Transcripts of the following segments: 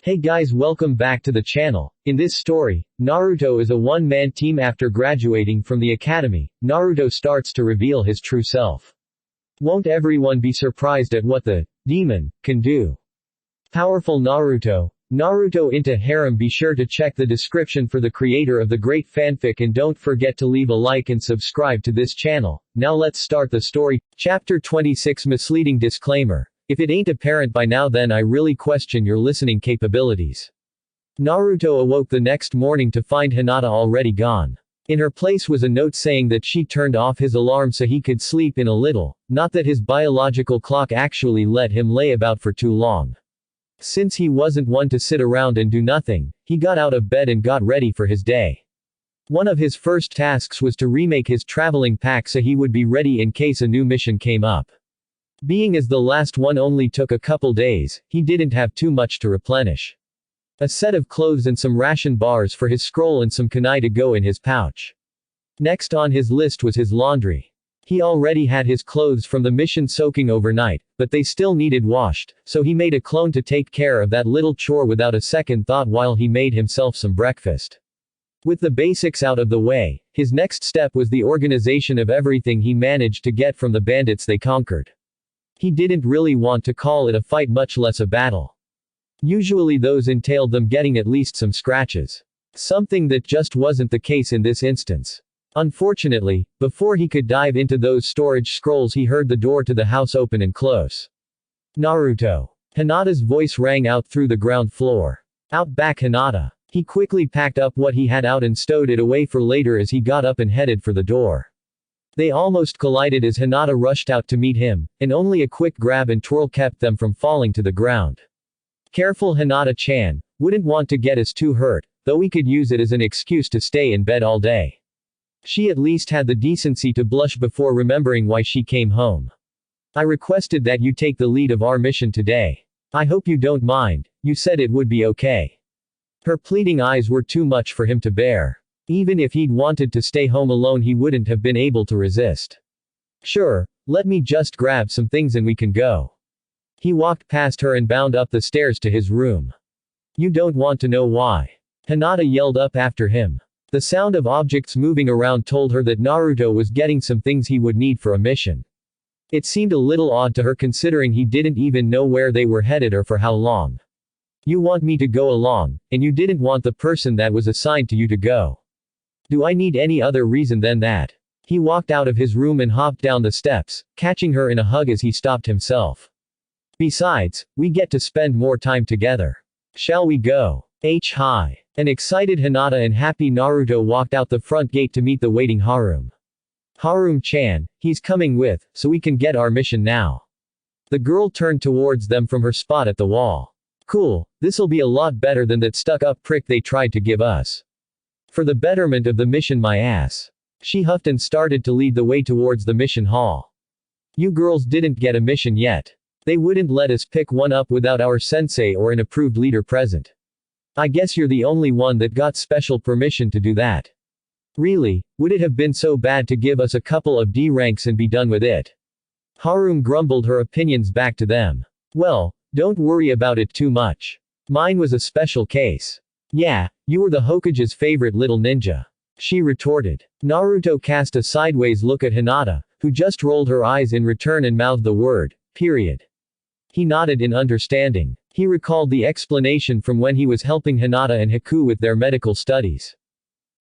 Hey guys, welcome back to the channel. In this story, Naruto is a one-man team. After graduating from the academy, Naruto starts to reveal his true self. Won't everyone be surprised at what the demon can do? Powerful Naruto X Harem. Be sure to check the description for the creator of the great fanfic, and don't forget to leave a like and subscribe to this channel. Now let's start the story. Chapter 26. Misleading disclaimer. If it ain't apparent by now, then I really question your listening capabilities. Naruto awoke the next morning to find Hinata already gone. In her place was a note saying that she turned off his alarm so he could sleep in a little, not that his biological clock actually let him lay about for too long. Since he wasn't one to sit around and do nothing, he got out of bed and got ready for his day. One of his first tasks was to remake his traveling pack so he would be ready in case a new mission came up. Being as the last one only took a couple days, he didn't have too much to replenish. A set of clothes and some ration bars for his scroll and some kunai to go in his pouch. Next on his list was his laundry. He already had his clothes from the mission soaking overnight, but they still needed washed, so he made a clone to take care of that little chore without a second thought while he made himself some breakfast. With the basics out of the way, his next step was the organization of everything he managed to get from the bandits they conquered. He didn't really want to call it a fight, much less a battle. Usually those entailed them getting at least some scratches. Something that just wasn't the case in this instance. Unfortunately, before he could dive into those storage scrolls, he heard the door to the house open and close. Naruto. Hinata's voice rang out through the ground floor. Out back, Hinata. He quickly packed up what he had out and stowed it away for later as he got up and headed for the door. They almost collided as Hinata rushed out to meet him, and only a quick grab and twirl kept them from falling to the ground. Careful, Hinata-chan. Wouldn't want to get us too hurt, though we could use it as an excuse to stay in bed all day. She at least had the decency to blush before remembering why she came home. I requested that you take the lead of our mission today. I hope you don't mind. You said it would be okay. Her pleading eyes were too much for him to bear. Even if he'd wanted to stay home alone, he wouldn't have been able to resist. Sure, let me just grab some things and we can go. He walked past her and bounded up the stairs to his room. You don't want to know why? Hinata yelled up after him. The sound of objects moving around told her that Naruto was getting some things he would need for a mission. It seemed a little odd to her considering he didn't even know where they were headed or for how long. You want me to go along, and you didn't want the person that was assigned to you to go. Do I need any other reason than that? He walked out of his room and hopped down the steps, catching her in a hug as he stopped himself. Besides, we get to spend more time together. Shall we go? Hi. An excited Hinata and happy Naruto walked out the front gate to meet the waiting Harem. Harem-chan, he's coming with, so we can get our mission now. The girl turned towards them from her spot at the wall. Cool, this'll be a lot better than that stuck-up prick they tried to give us. For the betterment of the mission, my ass. She huffed and started to lead the way towards the mission hall. You girls didn't get a mission yet. They wouldn't let us pick one up without our sensei or an approved leader present. I guess you're the only one that got special permission to do that. Really, would it have been so bad to give us a couple of D ranks and be done with it? Harem grumbled her opinions back to them. Well, don't worry about it too much. Mine was a special case. Yeah, you were the Hokage's favorite little ninja. She retorted. Naruto cast a sideways look at Hinata, who just rolled her eyes in return and mouthed the word, period. He nodded in understanding. He recalled the explanation from when he was helping Hinata and Haku with their medical studies.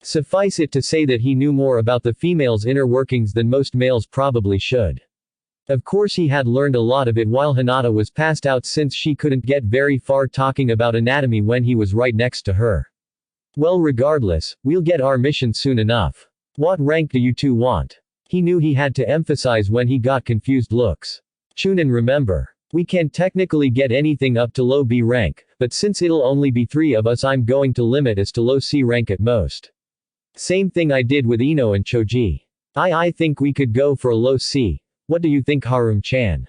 Suffice it to say that he knew more about the female's inner workings than most males probably should. Of course he had learned a lot of it while Hinata was passed out, since she couldn't get very far talking about anatomy when he was right next to her. Well, regardless, we'll get our mission soon enough. What rank do you two want? He knew he had to emphasize when he got confused looks. Chunin, remember. We can technically get anything up to low B rank, but since it'll only be 3 of us, I'm going to limit us to low C rank at most. Same thing I did with Ino and Choji. I think we could go for a low C. What do you think, Harem-chan?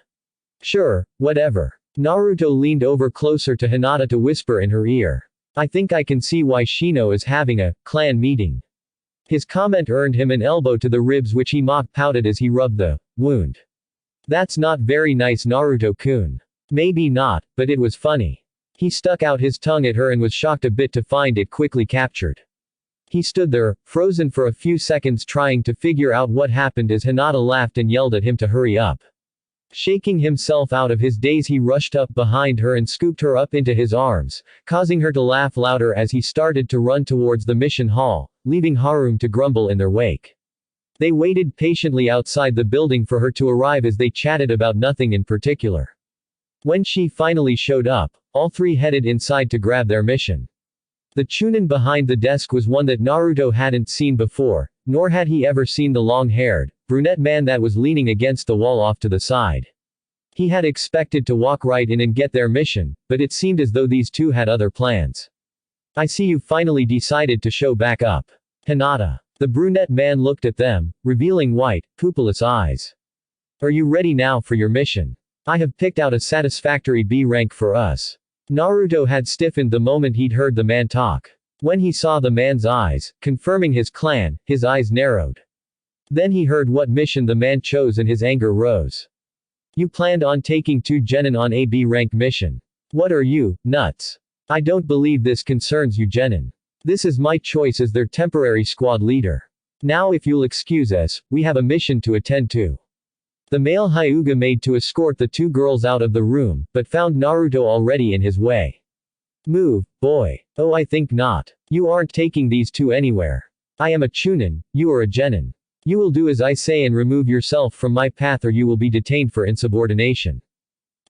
Sure, whatever. Naruto leaned over closer to Hinata to whisper in her ear. I think I can see why Shino is having a clan meeting. His comment earned him an elbow to the ribs, which he mock pouted as he rubbed the wound. That's not very nice, Naruto-kun. Maybe not, but it was funny. He stuck out his tongue at her and was shocked a bit to find it quickly captured. He stood there, frozen for a few seconds trying to figure out what happened as Hinata laughed and yelled at him to hurry up. Shaking himself out of his daze, he rushed up behind her and scooped her up into his arms, causing her to laugh louder as he started to run towards the mission hall, leaving Harem to grumble in their wake. They waited patiently outside the building for her to arrive as they chatted about nothing in particular. When she finally showed up, all three headed inside to grab their mission. The Chunin behind the desk was one that Naruto hadn't seen before, nor had he ever seen the long-haired, brunette man that was leaning against the wall off to the side. He had expected to walk right in and get their mission, but it seemed as though these two had other plans. I see you finally decided to show back up. Hinata. The brunette man looked at them, revealing white, pupilless eyes. Are you ready now for your mission? I have picked out a satisfactory B rank for us. Naruto had stiffened the moment he'd heard the man talk. When he saw the man's eyes, confirming his clan, his eyes narrowed. Then he heard what mission the man chose and his anger rose. You planned on taking 2 genin on a B rank mission. What are you, nuts? I don't believe this concerns you genin. This is my choice as their temporary squad leader. Now if you'll excuse us, we have a mission to attend to. The male Hyuga made to escort the 2 girls out of the room, but found Naruto already in his way. Move, boy. Oh, I think not. You aren't taking these 2 anywhere. I am a Chunin, you are a genin. You will do as I say and remove yourself from my path or you will be detained for insubordination.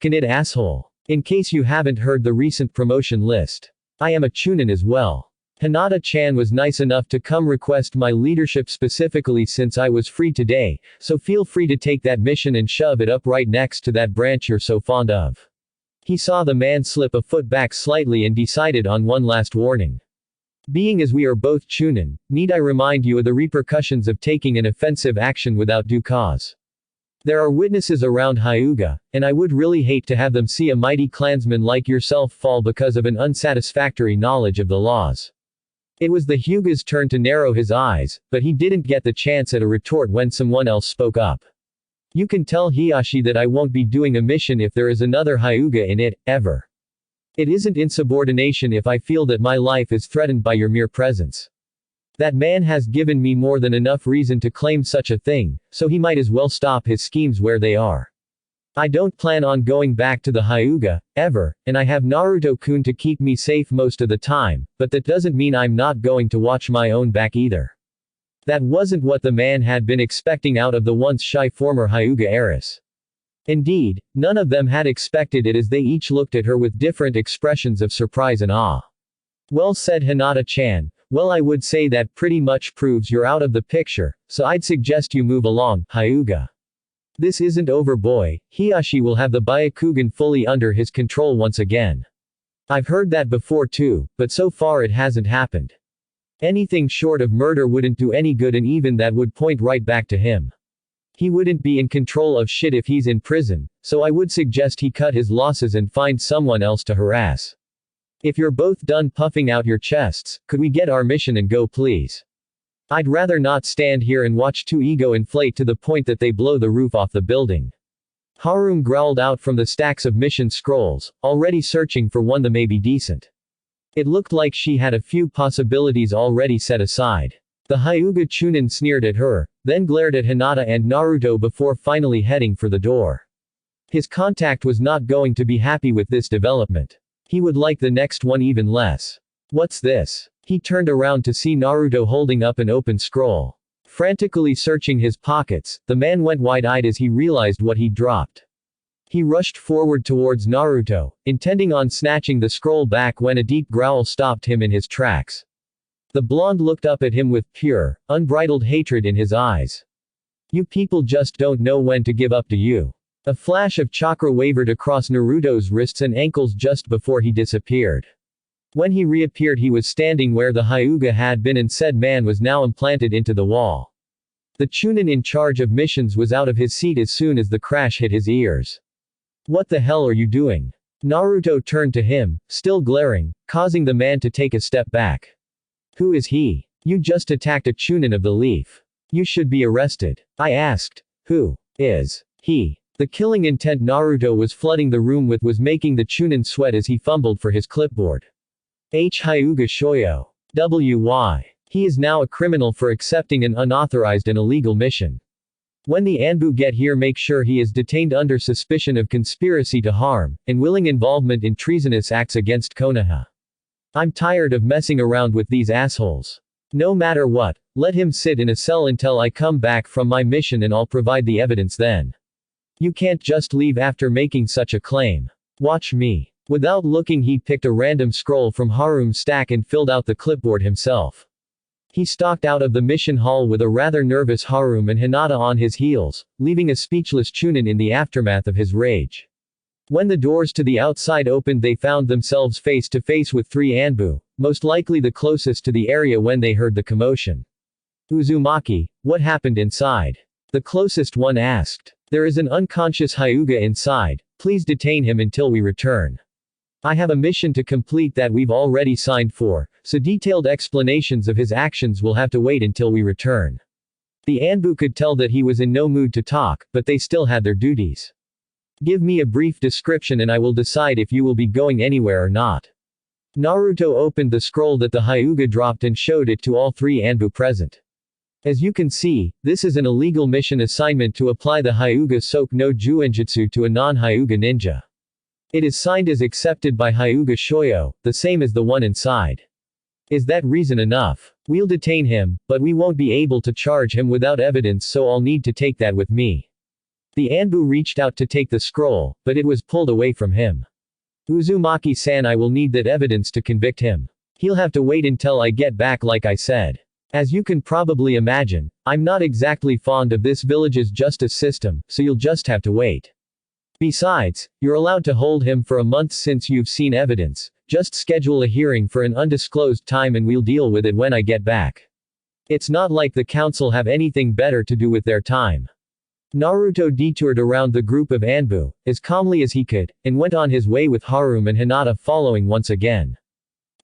Can it, asshole? In case you haven't heard the recent promotion list. I am a Chunin as well. Hinata-chan was nice enough to come request my leadership specifically since I was free today, so feel free to take that mission and shove it up right next to that branch you're so fond of. He saw the man slip a foot back slightly and decided on one last warning. Being as we are both Chunin, need I remind you of the repercussions of taking an offensive action without due cause. There are witnesses around Hyuga, and I would really hate to have them see a mighty clansman like yourself fall because of an unsatisfactory knowledge of the laws. It was the Hyuga's turn to narrow his eyes, but he didn't get the chance at a retort when someone else spoke up. You can tell Hiyashi that I won't be doing a mission if there is another Hyuga in it, ever. It isn't insubordination if I feel that my life is threatened by your mere presence. That man has given me more than enough reason to claim such a thing, so he might as well stop his schemes where they are. I don't plan on going back to the Hyuga, ever, and I have Naruto-kun to keep me safe most of the time, but that doesn't mean I'm not going to watch my own back either. That wasn't what the man had been expecting out of the once shy former Hyuga heiress. Indeed, none of them had expected it as they each looked at her with different expressions of surprise and awe. Well said, Hinata-chan. Well, I would say that pretty much proves you're out of the picture, so I'd suggest you move along, Hyuga. This isn't over, boy. Hiyashi will have the Byakugan fully under his control once again. I've heard that before too, but so far it hasn't happened. Anything short of murder wouldn't do any good, and even that would point right back to him. He wouldn't be in control of shit if he's in prison, so I would suggest he cut his losses and find someone else to harass. If you're both done puffing out your chests, could we get our mission and go, please? I'd rather not stand here and watch 2 ego inflate to the point that they blow the roof off the building. Harem growled out from the stacks of mission scrolls, already searching for one that may be decent. It looked like she had a few possibilities already set aside. The Hyuga Chunin sneered at her, then glared at Hinata and Naruto before finally heading for the door. His contact was not going to be happy with this development. He would like the next one even less. What's this? He turned around to see Naruto holding up an open scroll. Frantically searching his pockets, the man went wide-eyed as he realized what he'd dropped. He rushed forward towards Naruto, intending on snatching the scroll back when a deep growl stopped him in his tracks. The blonde looked up at him with pure, unbridled hatred in his eyes. You people just don't know when to give up, do you? A flash of chakra wavered across Naruto's wrists and ankles just before he disappeared. When he reappeared, he was standing where the Hyuga had been, and said man was now implanted into the wall. The Chunin in charge of missions was out of his seat as soon as the crash hit his ears. What the hell are you doing? Naruto turned to him, still glaring, causing the man to take a step back. Who is he? You just attacked a Chunin of the Leaf. You should be arrested. I asked. Who is he? The killing intent Naruto was flooding the room with was making the Chunin sweat as he fumbled for his clipboard. Hyuga Shoyo. WY. He is now a criminal for accepting an unauthorized and illegal mission. When the Anbu get here, make sure he is detained under suspicion of conspiracy to harm, and willing involvement in treasonous acts against Konoha. I'm tired of messing around with these assholes. No matter what, let him sit in a cell until I come back from my mission and I'll provide the evidence then. You can't just leave after making such a claim. Watch me. Without looking, he picked a random scroll from Harum's stack and filled out the clipboard himself. He stalked out of the mission hall with a rather nervous Harum and Hinata on his heels, leaving a speechless Chunin in the aftermath of his rage. When the doors to the outside opened, they found themselves face to face with 3 Anbu, most likely the closest to the area when they heard the commotion. Uzumaki, what happened inside? The closest one asked. There is an unconscious Hyuga inside, please detain him until we return. I have a mission to complete that we've already signed for, so detailed explanations of his actions will have to wait until we return. The Anbu could tell that he was in no mood to talk, but they still had their duties. Give me a brief description and I will decide if you will be going anywhere or not. Naruto opened the scroll that the Hyuga dropped and showed it to all 3 Anbu present. As you can see, this is an illegal mission assignment to apply the Hyuga Soke no Juenjutsu to a non-Hyuga ninja. It is signed as accepted by Hyuga Shoyo, the same as the one inside. Is that reason enough? We'll detain him, but we won't be able to charge him without evidence, so I'll need to take that with me. The Anbu reached out to take the scroll, but it was pulled away from him. Uzumaki-san, I will need that evidence to convict him. He'll have to wait until I get back, like I said. As you can probably imagine, I'm not exactly fond of this village's justice system, so you'll just have to wait. Besides, you're allowed to hold him for a month since you've seen evidence. Just schedule a hearing for an undisclosed time and we'll deal with it when I get back. It's not like the council have anything better to do with their time. Naruto detoured around the group of Anbu, as calmly as he could, and went on his way with Harum and Hinata following once again.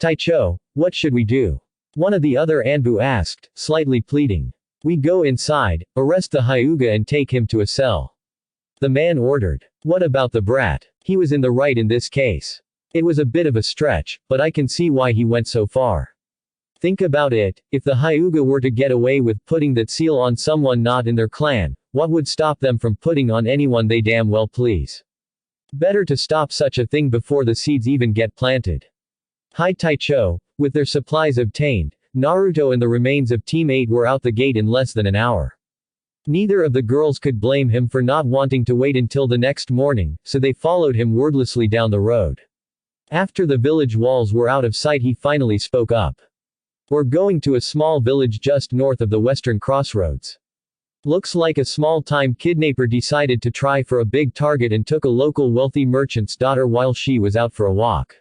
Taicho, what should we do? One of the other Anbu asked, slightly pleading. We go inside, arrest the Hyuga and take him to a cell. The man ordered. What about the brat? He was in the right in this case. It was a bit of a stretch, but I can see why he went so far. Think about it, if the Hyuga were to get away with putting that seal on someone not in their clan, what would stop them from putting on anyone they damn well please? Better to stop such a thing before the seeds even get planted. Hi Taicho, with their supplies obtained, Naruto and the remains of Team 8 were out the gate in less than an hour. Neither of the girls could blame him for not wanting to wait until the next morning, so they followed him wordlessly down the road. After the village walls were out of sight, he finally spoke up. We're going to a small village just north of the western crossroads. Looks like a small-time kidnapper decided to try for a big target and took a local wealthy merchant's daughter while she was out for a walk.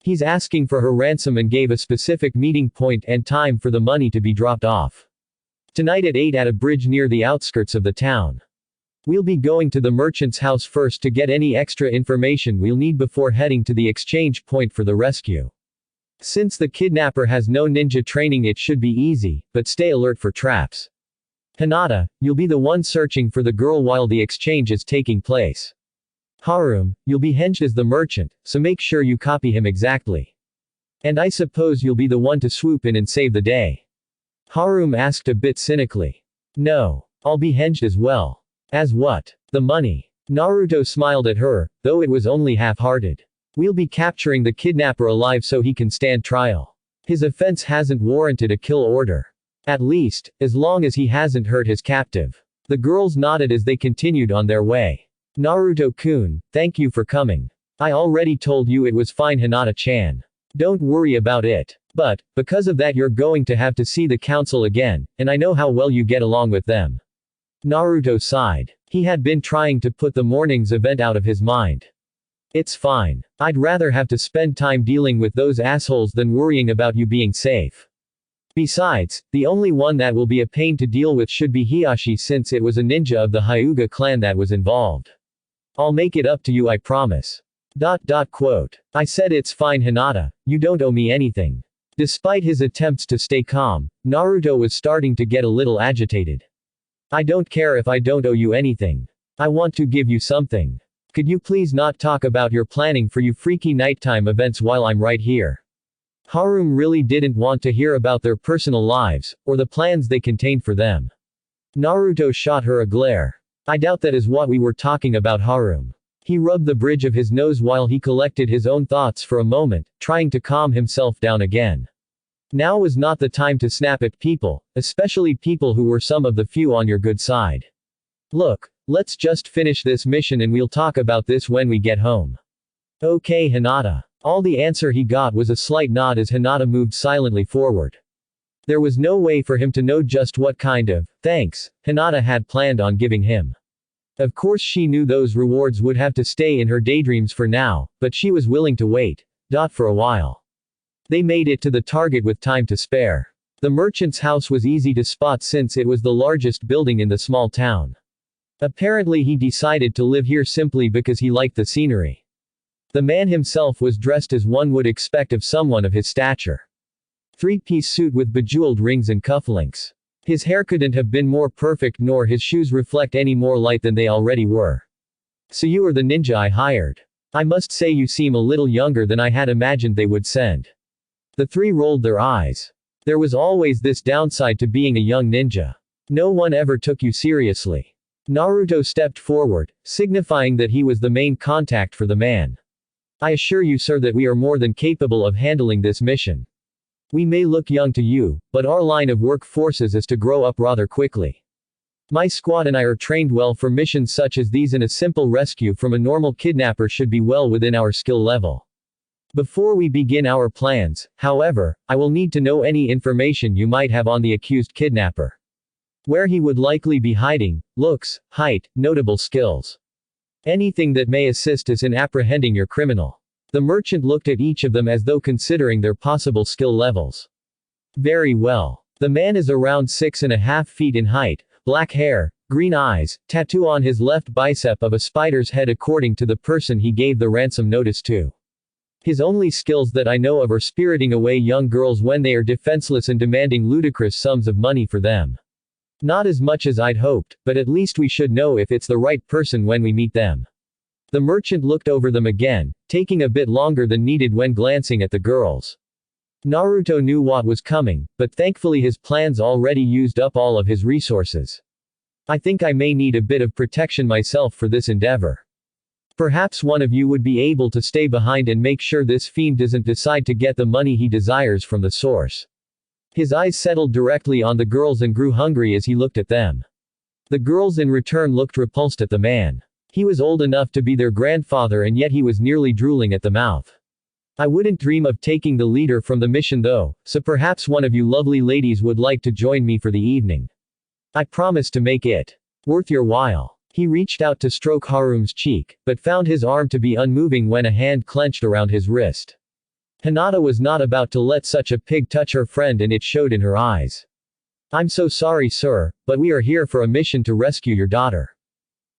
He's asking for her ransom and gave a specific meeting point and time for the money to be dropped off. Tonight at 8 at a bridge near the outskirts of the town. We'll be going to the merchant's house first to get any extra information we'll need before heading to the exchange point for the rescue. Since the kidnapper has no ninja training, it should be easy, but stay alert for traps. Hinata, you'll be the one searching for the girl while the exchange is taking place. Harum, you'll be hinged as the merchant, so make sure you copy him exactly. And I suppose you'll be the one to swoop in and save the day. Harum asked a bit cynically. No. I'll be hinged as well. As what? The money. Naruto smiled at her, though it was only half-hearted. We'll be capturing the kidnapper alive so he can stand trial. His offense hasn't warranted a kill order. At least, as long as he hasn't hurt his captive. The girls nodded as they continued on their way. Naruto-kun, thank you for coming. I already told you it was fine, Hinata-chan. Don't worry about it. But, because of that, you're going to have to see the council again, and I know how well you get along with them. Naruto sighed. He had been trying to put the morning's event out of his mind. It's fine. I'd rather have to spend time dealing with those assholes than worrying about you being safe. Besides, the only one that will be a pain to deal with should be Hiyashi, since it was a ninja of the Hyuga clan that was involved. I'll make it up to you, I promise. Quote. I said it's fine, Hinata, you don't owe me anything. Despite his attempts to stay calm, Naruto was starting to get a little agitated. I don't care if I don't owe you anything. I want to give you something. Could you please not talk about your planning for you freaky nighttime events while I'm right here? Harum really didn't want to hear about their personal lives, or the plans they contained for them. Naruto shot her a glare. I doubt that is what we were talking about, Harum. He rubbed the bridge of his nose while he collected his own thoughts for a moment, trying to calm himself down again. Now was not the time to snap at people, especially people who were some of the few on your good side. Look, let's just finish this mission and we'll talk about this when we get home. Okay, Hinata. All the answer he got was a slight nod as Hinata moved silently forward. There was no way for him to know just what kind of thanks Hinata had planned on giving him. Of course she knew those rewards would have to stay in her daydreams for now, but she was willing to wait. For a while. They made it to the target with time to spare. The merchant's house was easy to spot since it was the largest building in the small town. Apparently he decided to live here simply because he liked the scenery. The man himself was dressed as one would expect of someone of his stature. Three-piece suit with bejeweled rings and cufflinks. His hair couldn't have been more perfect nor his shoes reflect any more light than they already were. So you are the ninja I hired. I must say you seem a little younger than I had imagined they would send. The three rolled their eyes. There was always this downside to being a young ninja. No one ever took you seriously. Naruto stepped forward, signifying that he was the main contact for the man. I assure you, sir, that we are more than capable of handling this mission. We may look young to you, but our line of work forces us to grow up rather quickly. My squad and I are trained well for missions such as these, and a simple rescue from a normal kidnapper should be well within our skill level. Before we begin our plans, however, I will need to know any information you might have on the accused kidnapper. Where he would likely be hiding, looks, height, notable skills. Anything that may assist us in apprehending your criminal. The merchant looked at each of them as though considering their possible skill levels. Very well. The man is around 6.5 feet in height, black hair, green eyes, tattoo on his left bicep of a spider's head according to the person he gave the ransom notice to. His only skills that I know of are spiriting away young girls when they are defenseless and demanding ludicrous sums of money for them. Not as much as I'd hoped, but at least we should know if it's the right person when we meet them. The merchant looked over them again, taking a bit longer than needed when glancing at the girls. Naruto knew what was coming, but thankfully his plans already used up all of his resources. I think I may need a bit of protection myself for this endeavor. Perhaps one of you would be able to stay behind and make sure this fiend doesn't decide to get the money he desires from the source. His eyes settled directly on the girls and grew hungry as he looked at them. The girls in return looked repulsed at the man. He was old enough to be their grandfather and yet he was nearly drooling at the mouth. I wouldn't dream of taking the leader from the mission though, so perhaps one of you lovely ladies would like to join me for the evening. I promise to make it worth your while. He reached out to stroke Harum's cheek, but found his arm to be unmoving when a hand clenched around his wrist. Hinata was not about to let such a pig touch her friend and it showed in her eyes. I'm so sorry, sir, but we are here for a mission to rescue your daughter.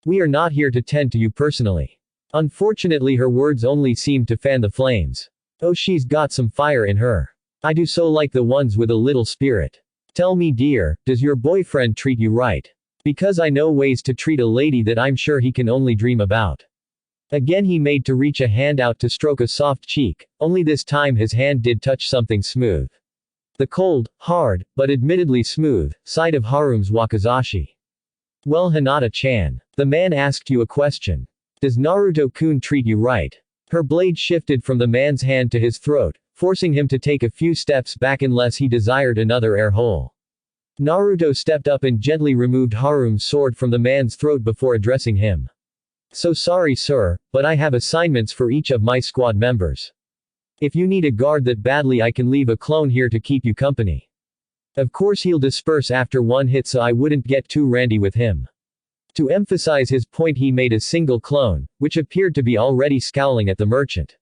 We are not here to tend to you personally. Unfortunately her words only seemed to fan the flames. Oh, she's got some fire in her. I do so like the ones with a little spirit. Tell me, dear, does your boyfriend treat you right? Because I know ways to treat a lady that I'm sure he can only dream about. Again he made to reach a hand out to stroke a soft cheek, only this time his hand did touch something smooth. The cold, hard, but admittedly smooth, side of Harum's wakizashi. Well, Hinata-chan. The man asked you a question. Does Naruto-kun treat you right? Her blade shifted from the man's hand to his throat, forcing him to take a few steps back unless he desired another air hole. Naruto stepped up and gently removed Harum's sword from the man's throat before addressing him. So sorry, sir, but I have assignments for each of my squad members. If you need a guard that badly, I can leave a clone here to keep you company. Of course he'll disperse after one hit, so I wouldn't get too randy with him. To emphasize his point he made a single clone, which appeared to be already scowling at the merchant.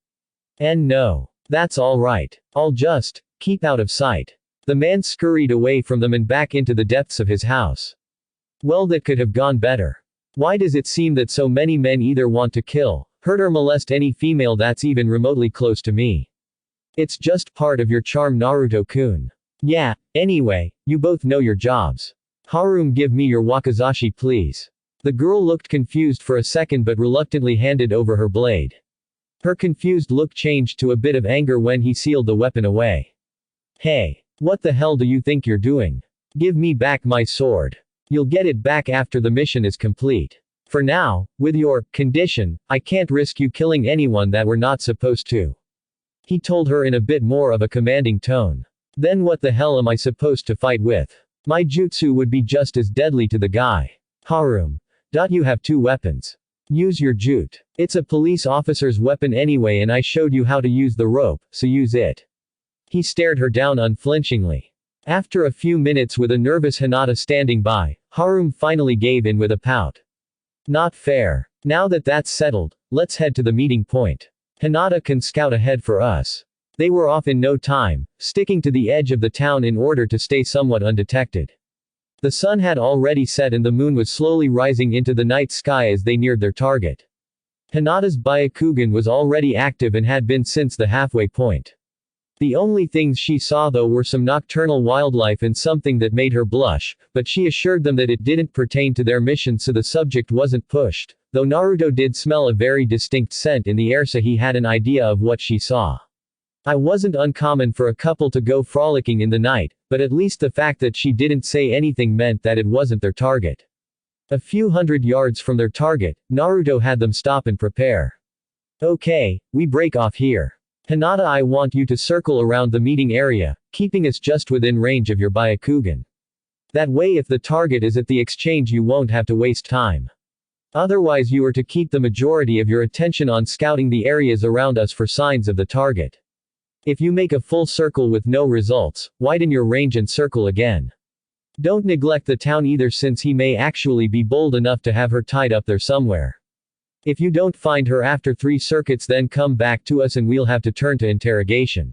And no. That's alright. I'll just keep out of sight. The man scurried away from them and back into the depths of his house. Well, that could have gone better. Why does it seem that so many men either want to kill, hurt or molest any female that's even remotely close to me? It's just part of your charm, Naruto-kun. Yeah, anyway, you both know your jobs. Harum, give me your wakizashi please. The girl looked confused for a second but reluctantly handed over her blade. Her confused look changed to a bit of anger when he sealed the weapon away. Hey, what the hell do you think you're doing? Give me back my sword. You'll get it back after the mission is complete. For now, with your condition, I can't risk you killing anyone that we're not supposed to. He told her in a bit more of a commanding tone. Then what the hell am I supposed to fight with? My jutsu would be just as deadly to the guy. Harem. You have 2 weapons. Use your jute. It's a police officer's weapon anyway and I showed you how to use the rope, so use it. He stared her down unflinchingly. After a few minutes with a nervous Hinata standing by, Harem finally gave in with a pout. Not fair. Now that that's settled, let's head to the meeting point. Hinata can scout ahead for us. They were off in no time, sticking to the edge of the town in order to stay somewhat undetected. The sun had already set and the moon was slowly rising into the night sky as they neared their target. Hinata's Byakugan was already active and had been since the halfway point. The only things she saw though were some nocturnal wildlife and something that made her blush, but she assured them that it didn't pertain to their mission so the subject wasn't pushed, though Naruto did smell a very distinct scent in the air so he had an idea of what she saw. It wasn't uncommon for a couple to go frolicking in the night, but at least the fact that she didn't say anything meant that it wasn't their target. A few hundred yards from their target, Naruto had them stop and prepare. Okay, we break off here. Hinata, I want you to circle around the meeting area, keeping us just within range of your Byakugan. That way if the target is at the exchange you won't have to waste time. Otherwise you are to keep the majority of your attention on scouting the areas around us for signs of the target. If you make a full circle with no results, widen your range and circle again. Don't neglect the town either since he may actually be bold enough to have her tied up there somewhere. If you don't find her after 3 circuits then come back to us and we'll have to turn to interrogation.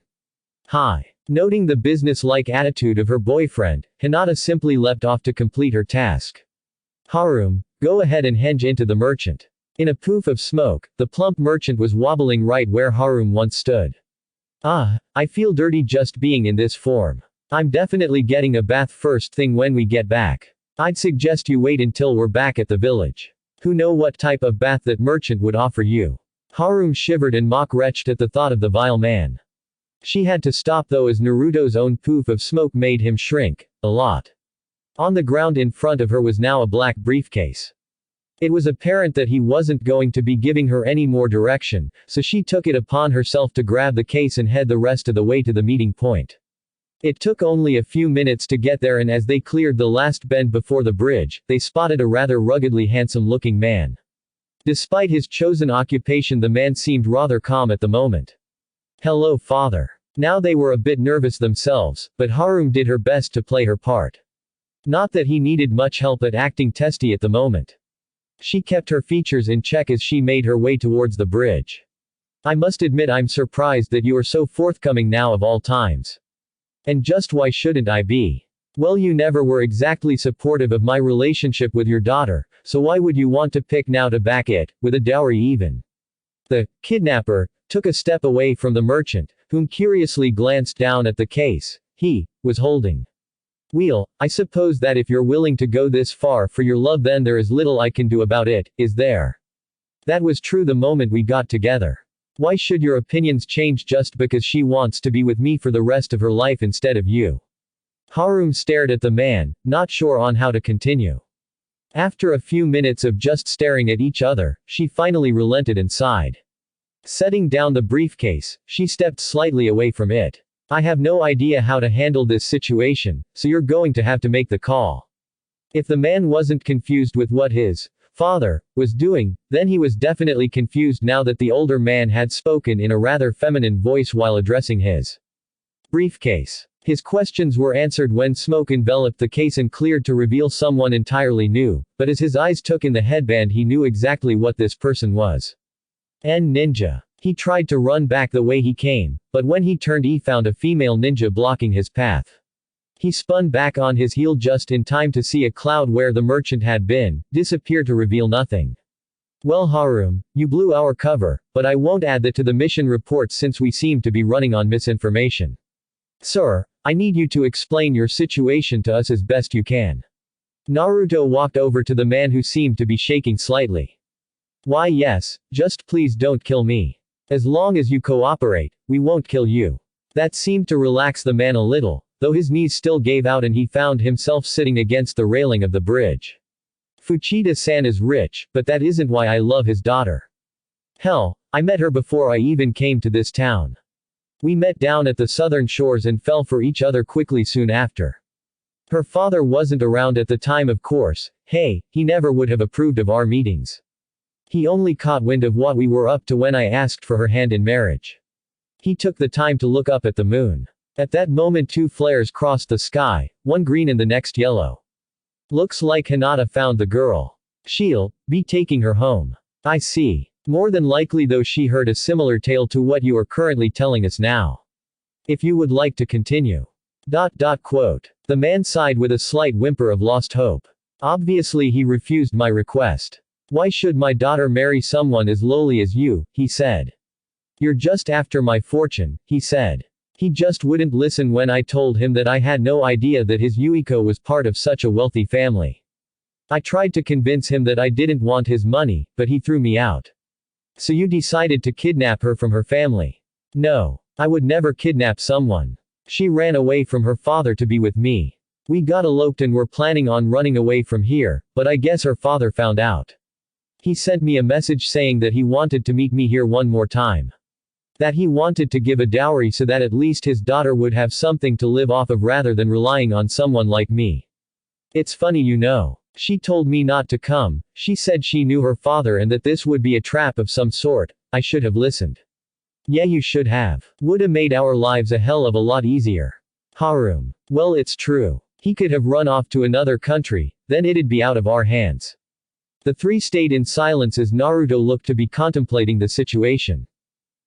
Hi. Noting the business-like attitude of her boyfriend, Hinata simply leapt off to complete her task. Harem, go ahead and henge into the merchant. In a poof of smoke, the plump merchant was wobbling right where Harem once stood. I feel dirty just being in this form. I'm definitely getting a bath first thing when we get back. I'd suggest you wait until we're back at the village. Who know what type of bath that merchant would offer you? Harem shivered and mock-retched at the thought of the vile man. She had to stop though as Naruto's own poof of smoke made him shrink, a lot. On the ground in front of her was now a black briefcase. It was apparent that he wasn't going to be giving her any more direction, so she took it upon herself to grab the case and head the rest of the way to the meeting point. It took only a few minutes to get there and as they cleared the last bend before the bridge, they spotted a rather ruggedly handsome-looking man. Despite his chosen occupation the man seemed rather calm at the moment. Hello father. Now they were a bit nervous themselves, but Harem did her best to play her part. Not that he needed much help at acting testy at the moment. She kept her features in check as she made her way towards the bridge. I must admit I'm surprised that you are so forthcoming now of all times. And just why shouldn't I be? Well, you never were exactly supportive of my relationship with your daughter, so why would you want to pick now to back it, with a dowry even? The kidnapper took a step away from the merchant, whom curiously glanced down at the case he was holding. Well, I suppose that if you're willing to go this far for your love then there is little I can do about it, is there? That was true the moment we got together. Why should your opinions change just because she wants to be with me for the rest of her life instead of you? Harem stared at the man, not sure on how to continue. After a few minutes of just staring at each other, she finally relented and sighed. Setting down the briefcase, she stepped slightly away from it. I have no idea how to handle this situation, so you're going to have to make the call. If the man wasn't confused with what his father was doing, then he was definitely confused now that the older man had spoken in a rather feminine voice while addressing his briefcase. His questions were answered when smoke enveloped the case and cleared to reveal someone entirely new, but as his eyes took in the headband he knew exactly what this person was. Ninja. He tried to run back the way he came, but when he turned he found a female ninja blocking his path. He spun back on his heel just in time to see a cloud where the merchant had been, disappear to reveal nothing. Well Harem, you blew our cover, but I won't add that to the mission report since we seem to be running on misinformation. Sir, I need you to explain your situation to us as best you can. Naruto walked over to the man who seemed to be shaking slightly. Why yes, just please don't kill me. As long as you cooperate, we won't kill you. That seemed to relax the man a little, though his knees still gave out and he found himself sitting against the railing of the bridge. Fuchida-san is rich, but that isn't why I love his daughter. Hell, I met her before I even came to this town. We met down at the southern shores and fell for each other quickly soon after. Her father wasn't around at the time, of course. Hey, he never would have approved of our meetings. He only caught wind of what we were up to when I asked for her hand in marriage. He took the time to look up at the moon. At that moment two flares crossed the sky, one green and the next yellow. Looks like Hinata found the girl. She'll be taking her home. I see. More than likely though she heard a similar tale to what you are currently telling us now. If you would like to continue. Quote. The man sighed with a slight whimper of lost hope. Obviously he refused my request. Why should my daughter marry someone as lowly as you, he said. You're just after my fortune, he said. He just wouldn't listen when I told him that I had no idea that his Yuiko was part of such a wealthy family. I tried to convince him that I didn't want his money, but he threw me out. So you decided to kidnap her from her family? No. I would never kidnap someone. She ran away from her father to be with me. We got eloped and were planning on running away from here, but I guess her father found out. He sent me a message saying that he wanted to meet me here one more time. That he wanted to give a dowry so that at least his daughter would have something to live off of rather than relying on someone like me. It's funny you know. She told me not to come, she said she knew her father and that this would be a trap of some sort. I should have listened. Yeah you should have. Woulda made our lives a hell of a lot easier. Harem. Well it's true. He could have run off to another country, then it'd be out of our hands. The three stayed in silence as Naruto looked to be contemplating the situation.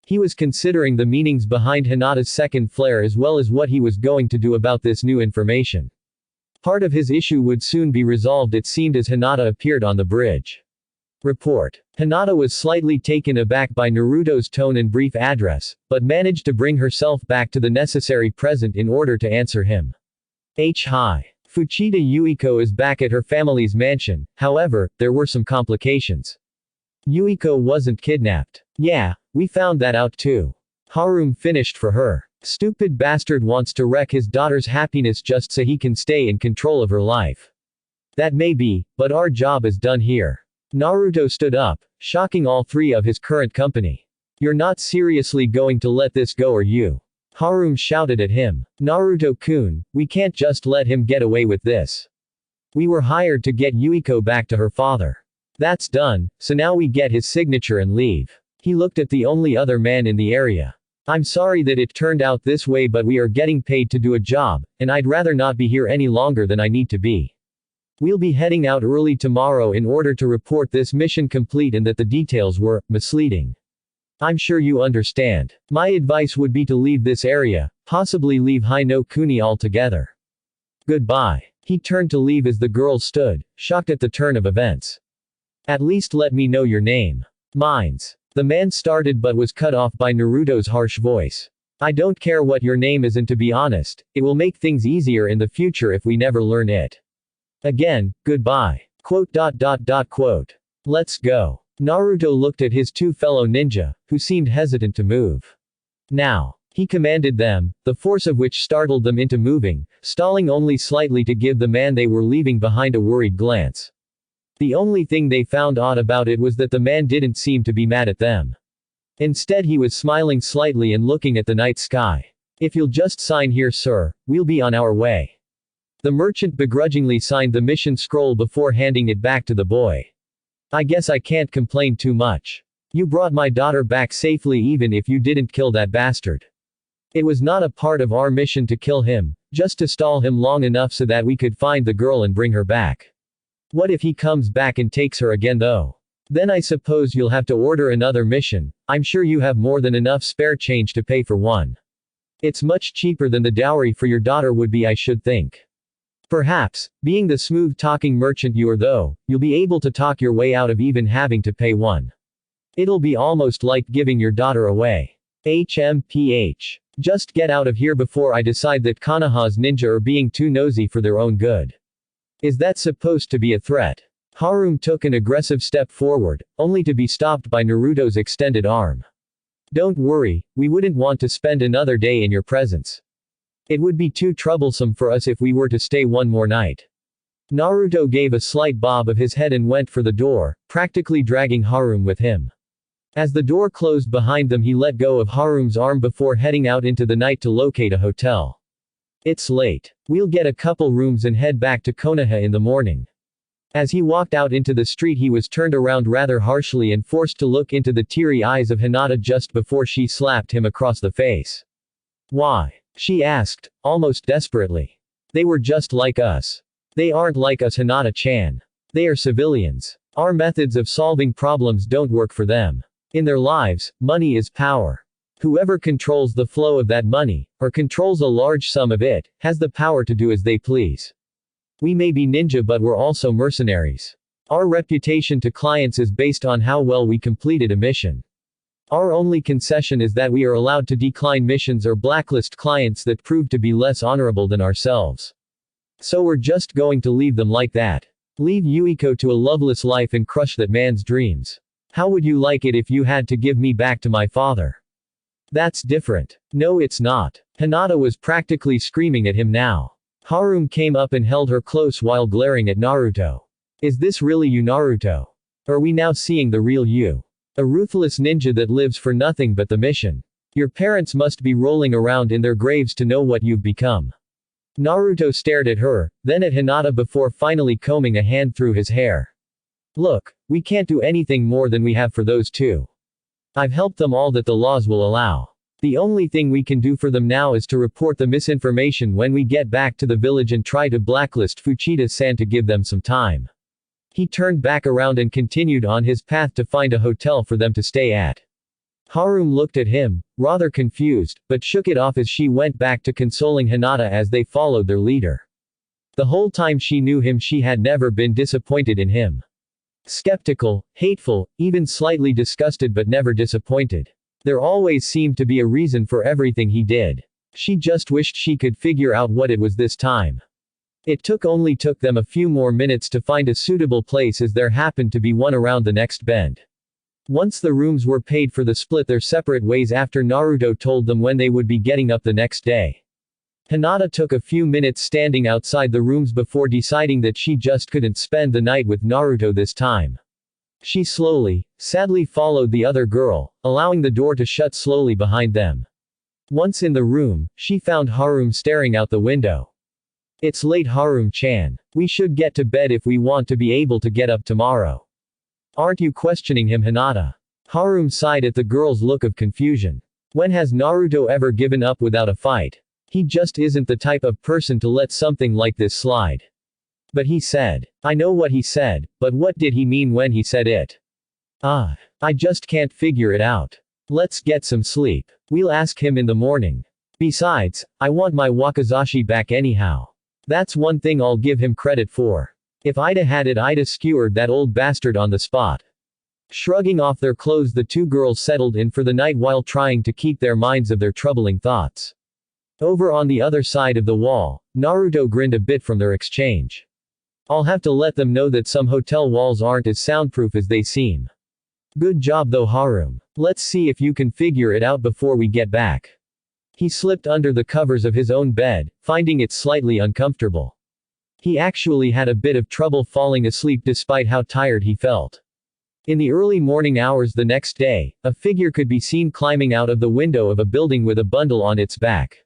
He was considering the meanings behind Hinata's second flare as well as what he was going to do about this new information. Part of his issue would soon be resolved it seemed as Hinata appeared on the bridge. Report. Hinata was slightly taken aback by Naruto's tone and brief address, but managed to bring herself back to the necessary present in order to answer him. Hi. Fuchida Yuiko is back at her family's mansion, however, there were some complications. Yuiko wasn't kidnapped. Yeah, we found that out too. Harem finished for her. Stupid bastard wants to wreck his daughter's happiness just so he can stay in control of her life. That may be, but our job is done here. Naruto stood up, shocking all three of his current company. You're not seriously going to let this go are you? Harem shouted at him. Naruto-kun, we can't just let him get away with this. We were hired to get Yuiko back to her father. That's done, so now we get his signature and leave. He looked at the only other man in the area. I'm sorry that it turned out this way but we are getting paid to do a job, and I'd rather not be here any longer than I need to be. We'll be heading out early tomorrow in order to report this mission complete and that the details were misleading. I'm sure you understand. My advice would be to leave this area, possibly leave Hai no Kuni altogether. Goodbye. He turned to leave as the girl stood, shocked at the turn of events. At least let me know your name. Mines. The man started but was cut off by Naruto's harsh voice. I don't care what your name is and to be honest, it will make things easier in the future if we never learn it. Again, goodbye. Quote. Let's go. Naruto looked at his two fellow ninja, who seemed hesitant to move. Now. He commanded them, the force of which startled them into moving, stalling only slightly to give the man they were leaving behind a worried glance. The only thing they found odd about it was that the man didn't seem to be mad at them. Instead he was smiling slightly and looking at the night sky. If you'll just sign here sir, we'll be on our way. The merchant begrudgingly signed the mission scroll before handing it back to the boy. I guess I can't complain too much. You brought my daughter back safely even if you didn't kill that bastard. It was not a part of our mission to kill him, just to stall him long enough so that we could find the girl and bring her back. What if he comes back and takes her again though? Then I suppose you'll have to order another mission. I'm sure you have more than enough spare change to pay for one. It's much cheaper than the dowry for your daughter would be I should think. Perhaps, being the smooth-talking merchant you are though, you'll be able to talk your way out of even having to pay one. It'll be almost like giving your daughter away. HMPH. Just get out of here before I decide that Konoha's ninja are being too nosy for their own good. Is that supposed to be a threat? Harum took an aggressive step forward, only to be stopped by Naruto's extended arm. Don't worry, we wouldn't want to spend another day in your presence. It would be too troublesome for us if we were to stay one more night. Naruto gave a slight bob of his head and went for the door, practically dragging Harum with him. As the door closed behind them, he let go of Harum's arm before heading out into the night to locate a hotel. It's late. We'll get a couple rooms and head back to Konoha in the morning. As he walked out into the street, he was turned around rather harshly and forced to look into the teary eyes of Hinata just before she slapped him across the face. Why? She asked, almost desperately. They were just like us. They aren't like us, Hinata-chan. They are civilians. Our methods of solving problems don't work for them. In their lives, money is power. Whoever controls the flow of that money, or controls a large sum of it, has the power to do as they please. We may be ninja, but we're also mercenaries. Our reputation to clients is based on how well we completed a mission. Our only concession is that we are allowed to decline missions or blacklist clients that prove to be less honorable than ourselves. So we're just going to leave them like that. Leave Yuiko to a loveless life and crush that man's dreams. How would you like it if you had to give me back to my father? That's different. No, it's not. Hinata was practically screaming at him now. Harum came up and held her close while glaring at Naruto. Is this really you, Naruto? Are we now seeing the real you? A ruthless ninja that lives for nothing but the mission. Your parents must be rolling around in their graves to know what you've become. Naruto stared at her, then at Hinata before finally combing a hand through his hair. Look, we can't do anything more than we have for those two. I've helped them all that the laws will allow. The only thing we can do for them now is to report the misinformation when we get back to the village and try to blacklist Fuchida-san to give them some time. He turned back around and continued on his path to find a hotel for them to stay at. Harum looked at him, rather confused, but shook it off as she went back to consoling Hinata as they followed their leader. The whole time she knew him, she had never been disappointed in him. Skeptical, hateful, even slightly disgusted, but never disappointed. There always seemed to be a reason for everything he did. She just wished she could figure out what it was this time. It only took them a few more minutes to find a suitable place, as there happened to be one around the next bend. Once the rooms were paid for, they split their separate ways after Naruto told them when they would be getting up the next day. Hinata took a few minutes standing outside the rooms before deciding that she just couldn't spend the night with Naruto this time. She slowly, sadly followed the other girl, allowing the door to shut slowly behind them. Once in the room, she found Harum staring out the window. It's late, Harum-chan. We should get to bed if we want to be able to get up tomorrow. Aren't you questioning him, Hinata? Harum sighed at the girl's look of confusion. When has Naruto ever given up without a fight? He just isn't the type of person to let something like this slide. But he said. I know what he said, but what did he mean when he said it? I just can't figure it out. Let's get some sleep. We'll ask him in the morning. Besides, I want my wakizashi back anyhow. That's one thing I'll give him credit for. If I'da had it, I'da skewered that old bastard on the spot. Shrugging off their clothes, the two girls settled in for the night while trying to keep their minds of their troubling thoughts. Over on the other side of the wall, Naruto grinned a bit from their exchange. I'll have to let them know that some hotel walls aren't as soundproof as they seem. Good job though, Harum. Let's see if you can figure it out before we get back. He slipped under the covers of his own bed, finding it slightly uncomfortable. He actually had a bit of trouble falling asleep despite how tired he felt. In the early morning hours the next day, a figure could be seen climbing out of the window of a building with a bundle on its back.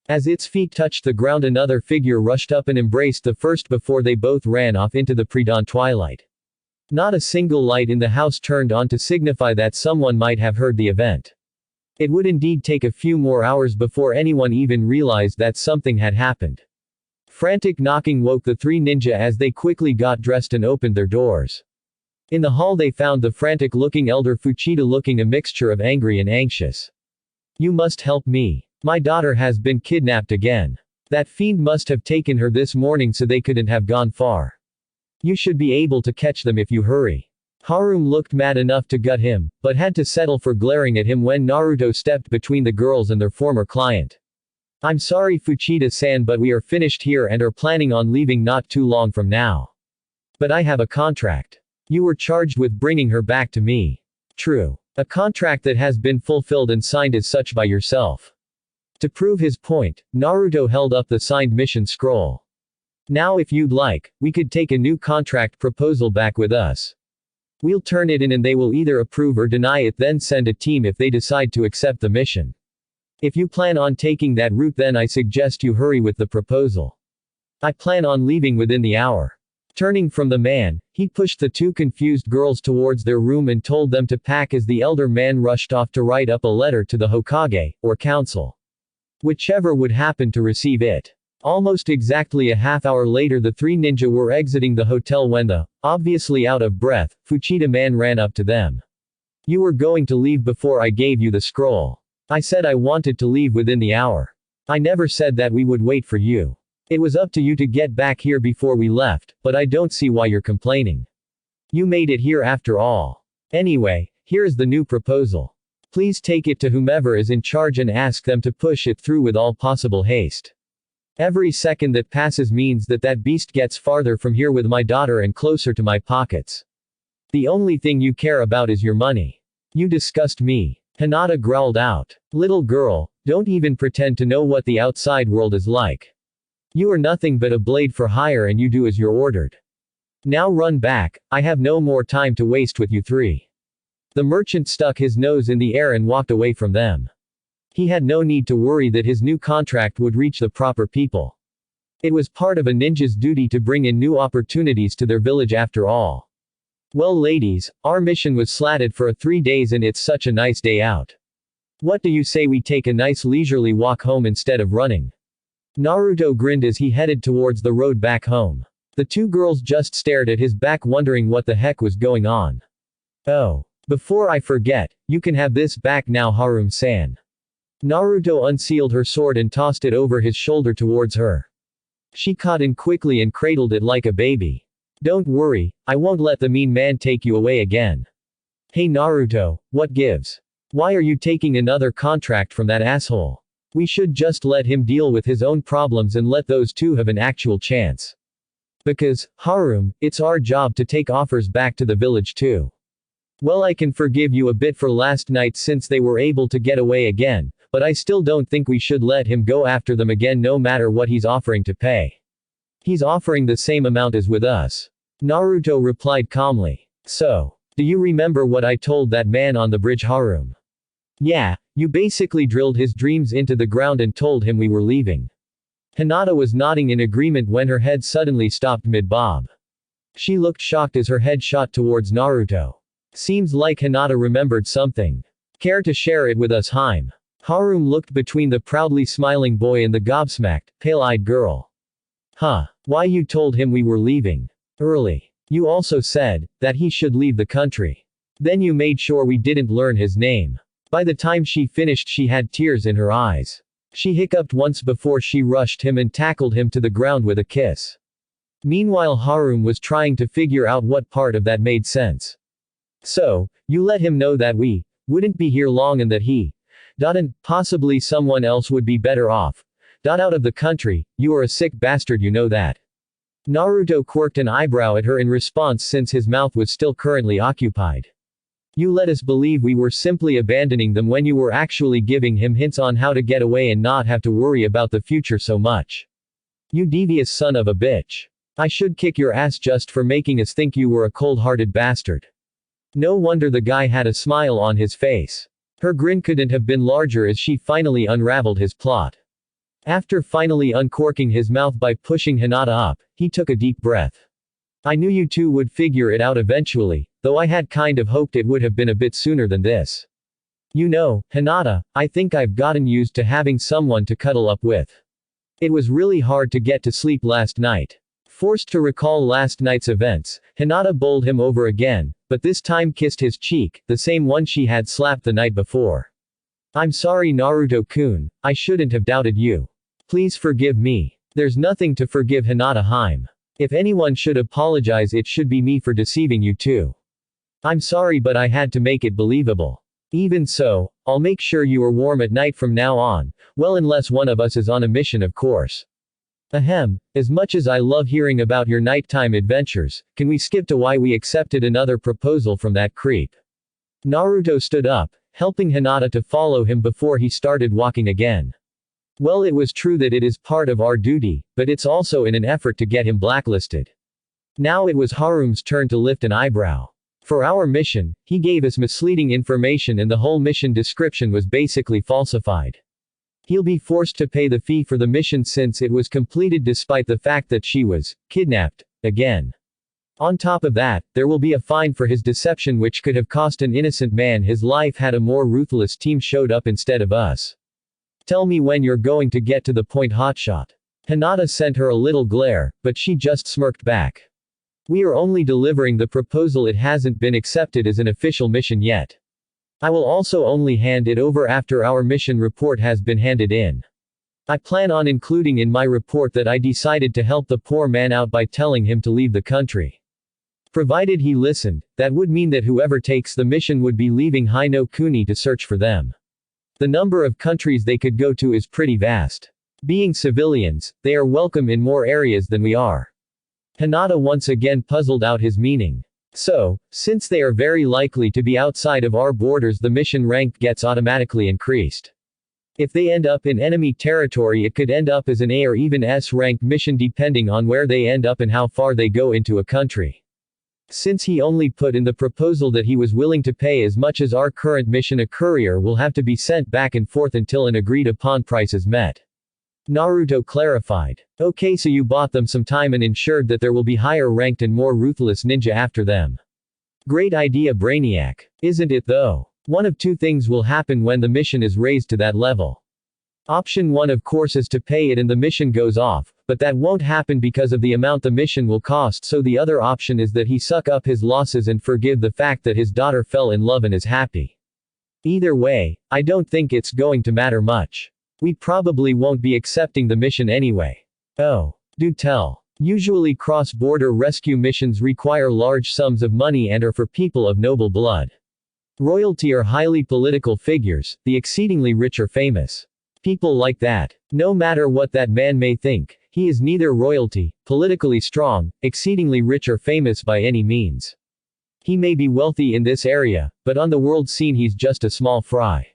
As its feet touched the ground, another figure rushed up and embraced the first before they both ran off into the pre-dawn twilight. Not a single light in the house turned on to signify that someone might have heard the event. It would indeed take a few more hours before anyone even realized that something had happened. Frantic knocking woke the three ninja as they quickly got dressed and opened their doors. In the hall they found the frantic-looking elder Fuchida looking a mixture of angry and anxious. You must help me. My daughter has been kidnapped again. That fiend must have taken her this morning so they couldn't have gone far. You should be able to catch them if you hurry. Harum looked mad enough to gut him, but had to settle for glaring at him when Naruto stepped between the girls and their former client. I'm sorry Fuchida-san, but we are finished here and are planning on leaving not too long from now. But I have a contract. You were charged with bringing her back to me. True. A contract that has been fulfilled and signed as such by yourself. To prove his point, Naruto held up the signed mission scroll. Now if you'd like, we could take a new contract proposal back with us. We'll turn it in and they will either approve or deny it, then send a team if they decide to accept the mission. If you plan on taking that route, then I suggest you hurry with the proposal. I plan on leaving within the hour. Turning from the man, he pushed the two confused girls towards their room and told them to pack as the elder man rushed off to write up a letter to the Hokage, or council. Whichever would happen to receive it. Almost exactly a half hour later, the three ninja were exiting the hotel when the, obviously out of breath, Fuchida man ran up to them. You were going to leave before I gave you the scroll. I said I wanted to leave within the hour. I never said that we would wait for you. It was up to you to get back here before we left, but I don't see why you're complaining. You made it here after all. Anyway, here is the new proposal. Please take it to whomever is in charge and ask them to push it through with all possible haste. Every second that passes means that that beast gets farther from here with my daughter and closer to my pockets. The only thing you care about is your money. You disgust me. Hinata growled out. Little girl, don't even pretend to know what the outside world is like. You are nothing but a blade for hire and you do as you're ordered. Now run back, I have no more time to waste with you three. The merchant stuck his nose in the air and walked away from them. He had no need to worry that his new contract would reach the proper people. It was part of a ninja's duty to bring in new opportunities to their village after all. Well ladies, our mission was slatted for 3 days and it's such a nice day out. What do you say we take a nice leisurely walk home instead of running? Naruto grinned as he headed towards the road back home. The two girls just stared at his back wondering what the heck was going on. Oh. Before I forget, you can have this back now, Harem-san. Naruto unsealed her sword and tossed it over his shoulder towards her. She caught it quickly and cradled it like a baby. Don't worry, I won't let the mean man take you away again. Hey Naruto, what gives? Why are you taking another contract from that asshole? We should just let him deal with his own problems and let those two have an actual chance. Because, Harem, it's our job to take offers back to the village too. Well, I can forgive you a bit for last night since they were able to get away again, but I still don't think we should let him go after them again no matter what he's offering to pay. He's offering the same amount as with us. Naruto replied calmly. So, do you remember what I told that man on the bridge, Harem? Yeah, you basically drilled his dreams into the ground and told him we were leaving. Hinata was nodding in agreement when her head suddenly stopped mid-bob. She looked shocked as her head shot towards Naruto. Seems like Hinata remembered something. Care to share it with us, Haim? Harem looked between the proudly smiling boy and the gobsmacked, pale-eyed girl. Huh. Why you told him we were leaving? Early. You also said that he should leave the country. Then you made sure we didn't learn his name. By the time she finished she had tears in her eyes. She hiccuped once before she rushed him and tackled him to the ground with a kiss. Meanwhile Harem was trying to figure out what part of that made sense. So, you let him know that we wouldn't be here long and that he and possibly someone else would be better off out of the country. You are a sick bastard, you know that. Naruto quirked an eyebrow at her in response since his mouth was still currently occupied. You let us believe we were simply abandoning them when you were actually giving him hints on how to get away and not have to worry about the future so much. You devious son of a bitch. I should kick your ass just for making us think you were a cold-hearted bastard. No wonder the guy had a smile on his face. Her grin couldn't have been larger as she finally unraveled his plot. After finally uncorking his mouth by pushing Hinata up, he took a deep breath. I knew you two would figure it out eventually, though I had kind of hoped it would have been a bit sooner than this. You know, Hinata, I think I've gotten used to having someone to cuddle up with. It was really hard to get to sleep last night. Forced to recall last night's events, Hinata bowled him over again, but this time kissed his cheek, the same one she had slapped the night before. I'm sorry Naruto-kun, I shouldn't have doubted you. Please forgive me. There's nothing to forgive Hinata Haim. If anyone should apologize it should be me for deceiving you too. I'm sorry but I had to make it believable. Even so, I'll make sure you are warm at night from now on, well unless one of us is on a mission of course. Ahem, as much as I love hearing about your nighttime adventures, can we skip to why we accepted another proposal from that creep? Naruto stood up, helping Hinata to follow him before he started walking again. Well, it was true that it is part of our duty, but it's also in an effort to get him blacklisted. Now it was Harum's turn to lift an eyebrow. For our mission, he gave us misleading information and the whole mission description was basically falsified. He'll be forced to pay the fee for the mission since it was completed despite the fact that she was kidnapped again. On top of that, there will be a fine for his deception which could have cost an innocent man his life had a more ruthless team showed up instead of us. Tell me when you're going to get to the point, hotshot. Hinata sent her a little glare, but she just smirked back. We are only delivering the proposal, it hasn't been accepted as an official mission yet. I will also only hand it over after our mission report has been handed in. I plan on including in my report that I decided to help the poor man out by telling him to leave the country. Provided he listened, that would mean that whoever takes the mission would be leaving Hai no Kuni to search for them. The number of countries they could go to is pretty vast. Being civilians, they are welcome in more areas than we are. Hinata once again puzzled out his meaning. So, since they are very likely to be outside of our borders, the mission rank gets automatically increased. If they end up in enemy territory, it could end up as an A or even S rank mission depending on where they end up and how far they go into a country. Since he only put in the proposal that he was willing to pay as much as our current mission, a courier will have to be sent back and forth until an agreed upon price is met. Naruto clarified. Okay, so you bought them some time and ensured that there will be higher ranked and more ruthless ninja after them. Great idea, Brainiac. Isn't it though? One of two things will happen when the mission is raised to that level. Option 1 of course is to pay it and the mission goes off, but that won't happen because of the amount the mission will cost, so the other option is that he suck up his losses and forgive the fact that his daughter fell in love and is happy. Either way, I don't think it's going to matter much. We probably won't be accepting the mission anyway. Oh. Do tell. Usually cross-border rescue missions require large sums of money and are for people of noble blood. Royalty are highly political figures, the exceedingly rich or famous. People like that. No matter what that man may think, he is neither royalty, politically strong, exceedingly rich or famous by any means. He may be wealthy in this area, but on the world scene he's just a small fry.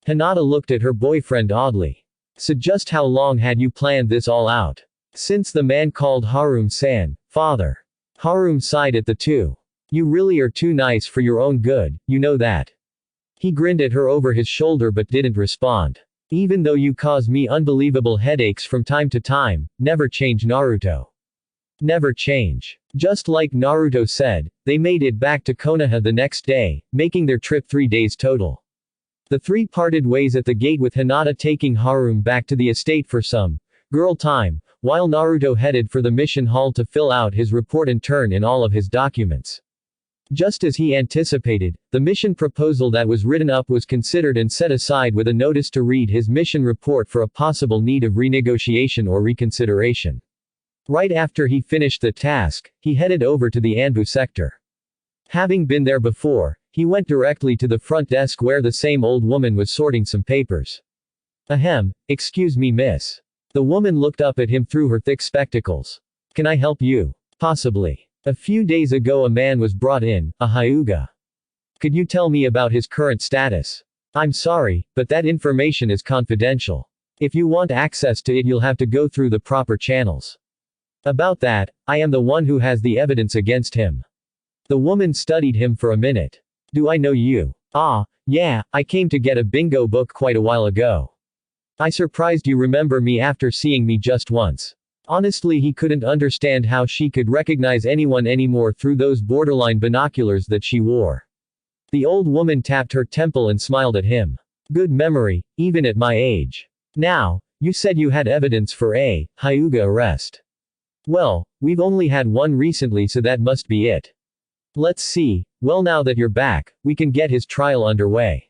Hinata looked at her boyfriend oddly. So just how long had you planned this all out? Since the man called Harum-san, father. Harum sighed at the two. You really are too nice for your own good, you know that. He grinned at her over his shoulder but didn't respond. Even though you cause me unbelievable headaches from time to time, never change, Naruto. Never change. Just like Naruto said, they made it back to Konoha the next day, making their trip 3 days total. The three parted ways at the gate with Hinata taking Harum back to the estate for some girl time, while Naruto headed for the mission hall to fill out his report and turn in all of his documents. Just as he anticipated, the mission proposal that was written up was considered and set aside with a notice to read his mission report for a possible need of renegotiation or reconsideration. Right after he finished the task, he headed over to the Anbu sector. Having been there before, he went directly to the front desk where the same old woman was sorting some papers. Ahem, excuse me, miss. The woman looked up at him through her thick spectacles. Can I help you? Possibly. A few days ago a man was brought in, a Hyuga. Could you tell me about his current status? I'm sorry, but that information is confidential. If you want access to it you'll have to go through the proper channels. About that, I am the one who has the evidence against him. The woman studied him for a minute. Do I know you? Ah, yeah, I came to get a bingo book quite a while ago. I surprised you remember me after seeing me just once. Honestly, he couldn't understand how she could recognize anyone anymore through those borderline binoculars that she wore. The old woman tapped her temple and smiled at him. Good memory, even at my age. Now, you said you had evidence for a Hyuga arrest. Well, we've only had one recently, so that must be it. Let's see. Well, now that you're back, we can get his trial underway.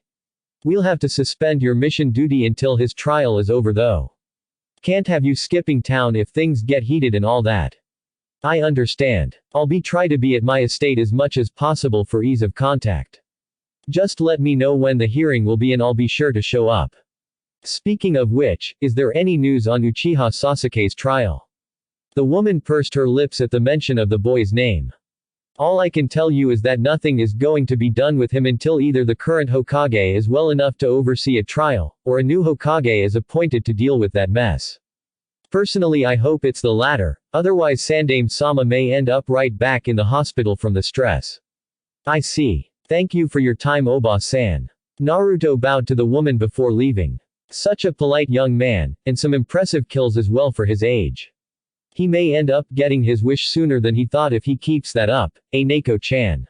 We'll have to suspend your mission duty until his trial is over though. Can't have you skipping town if things get heated and all that. I understand. I'll try to be at my estate as much as possible for ease of contact. Just let me know when the hearing will be and I'll be sure to show up. Speaking of which, is there any news on Uchiha Sasuke's trial? The woman pursed her lips at the mention of the boy's name. All I can tell you is that nothing is going to be done with him until either the current Hokage is well enough to oversee a trial, or a new Hokage is appointed to deal with that mess. Personally, I hope it's the latter, otherwise Sandaime-sama may end up right back in the hospital from the stress. I see. Thank you for your time, Oba-san. Naruto bowed to the woman before leaving. Such a polite young man, and some impressive kills as well for his age. He may end up getting his wish sooner than he thought if he keeps that up, Neko-chan.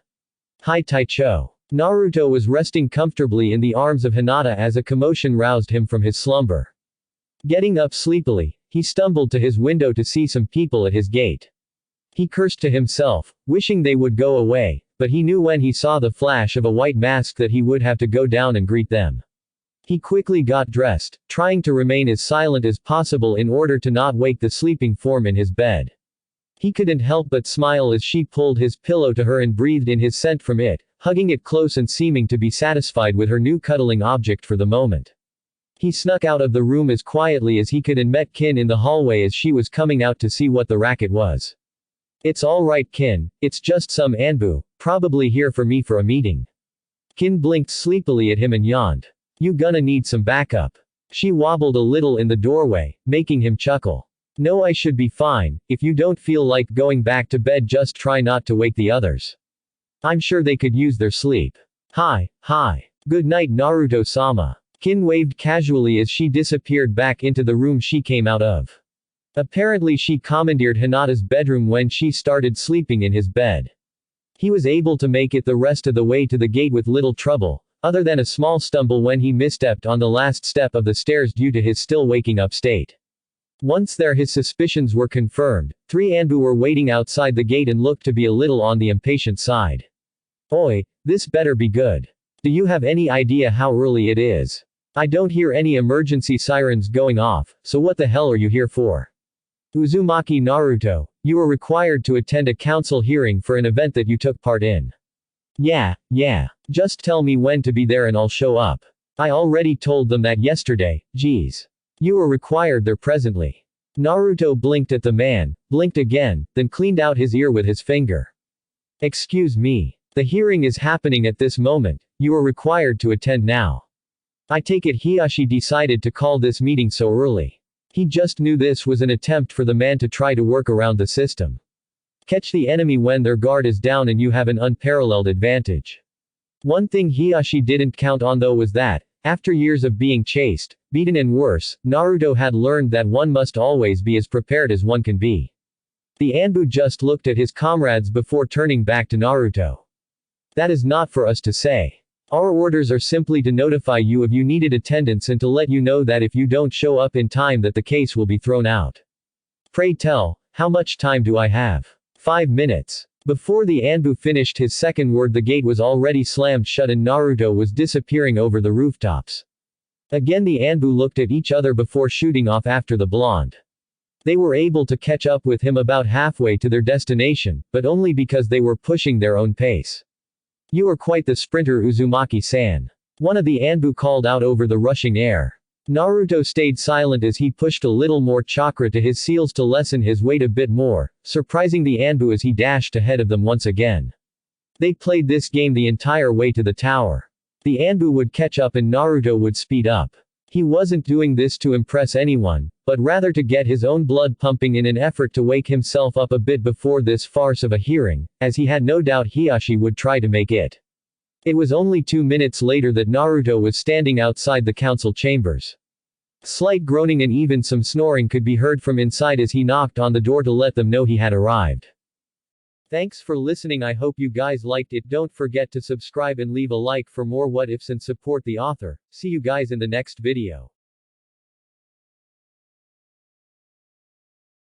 Hi Taicho. Naruto was resting comfortably in the arms of Hinata as a commotion roused him from his slumber. Getting up sleepily, he stumbled to his window to see some people at his gate. He cursed to himself, wishing they would go away, but he knew when he saw the flash of a white mask that he would have to go down and greet them. He quickly got dressed, trying to remain as silent as possible in order to not wake the sleeping form in his bed. He couldn't help but smile as she pulled his pillow to her and breathed in his scent from it, hugging it close and seeming to be satisfied with her new cuddling object for the moment. He snuck out of the room as quietly as he could and met Kin in the hallway as she was coming out to see what the racket was. It's all right, Kin, it's just some Anbu, probably here for me for a meeting. Kin blinked sleepily at him and yawned. You gonna need some backup. She wobbled a little in the doorway, making him chuckle. No, I should be fine. If you don't feel like going back to bed, just try not to wake the others. I'm sure they could use their sleep. Hi. Good night, Naruto-sama. Kin waved casually as she disappeared back into the room she came out of. Apparently she commandeered Hinata's bedroom when she started sleeping in his bed. He was able to make it the rest of the way to the gate with little trouble, other than a small stumble when he misstepped on the last step of the stairs due to his still waking up state. Once there, his suspicions were confirmed. 3 Anbu were waiting outside the gate and looked to be a little on the impatient side. Oi, this better be good. Do you have any idea how early it is? I don't hear any emergency sirens going off, so what the hell are you here for? Uzumaki Naruto, you were required to attend a council hearing for an event that you took part in. Yeah. Just tell me when to be there and I'll show up. I already told them that yesterday, geez. You are required there presently. Naruto blinked at the man, blinked again, then cleaned out his ear with his finger. Excuse me. The hearing is happening at this moment, you are required to attend now. I take it Hiyashi decided to call this meeting so early. He just knew this was an attempt for the man to try to work around the system. Catch the enemy when their guard is down and you have an unparalleled advantage. One thing Hiyashi didn't count on though was that, after years of being chased, beaten and worse, Naruto had learned that one must always be as prepared as one can be. The Anbu just looked at his comrades before turning back to Naruto. That is not for us to say. Our orders are simply to notify you if you needed attendance and to let you know that if you don't show up in time that the case will be thrown out. Pray tell, how much time do I have? 5 minutes. Before the Anbu finished his second word, the gate was already slammed shut and Naruto was disappearing over the rooftops. Again the Anbu looked at each other before shooting off after the blonde. They were able to catch up with him about halfway to their destination, but only because they were pushing their own pace. You are quite the sprinter, Uzumaki-san. One of the Anbu called out over the rushing air. Naruto stayed silent as he pushed a little more chakra to his seals to lessen his weight a bit more, surprising the Anbu as he dashed ahead of them once again. They played this game the entire way to the tower. The Anbu would catch up and Naruto would speed up. He wasn't doing this to impress anyone, but rather to get his own blood pumping in an effort to wake himself up a bit before this farce of a hearing, as he had no doubt Hiyashi would try to make it. It was only 2 minutes later that Naruto was standing outside the council chambers. Slight groaning and even some snoring could be heard from inside as he knocked on the door to let them know he had arrived. Thanks for listening. I hope you guys liked it. Don't forget to subscribe and leave a like for more what ifs and support the author. See you guys in the next video.